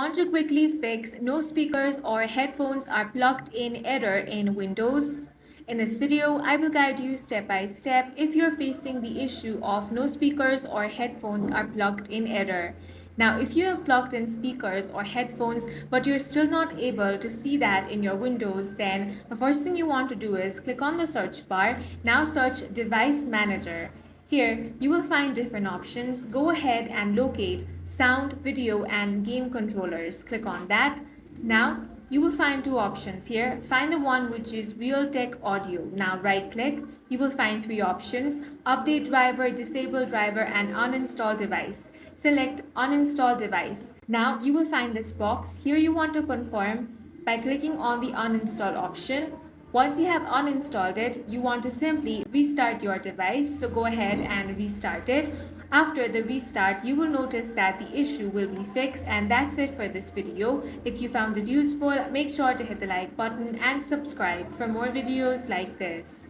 Want to quickly fix no speakers or headphones are plugged in error in Windows? In this video, I will guide you step by step if you're facing the issue of no speakers or headphones are plugged in error. Now, if you have plugged in speakers or headphones but you're still not able to see that in your Windows, then the first thing you want to do is click on the search bar. Now search Device Manager. Here, you will find different options. Go ahead and locate sound, video, and game controllers. Click on that. Now, you will find two options here. Find the one which is Realtek Audio. Now, right click. You will find three options: Update Driver, Disable Driver, and Uninstall Device. Select Uninstall Device. Now, you will find this box. Here you want to confirm by clicking on the Uninstall option. Once you have uninstalled it, you want to simply restart your device. So go ahead and restart it. After the restart, you will notice that the issue will be fixed, and that's it for this video. If you found it useful, make sure to hit the like button and subscribe for more videos like this.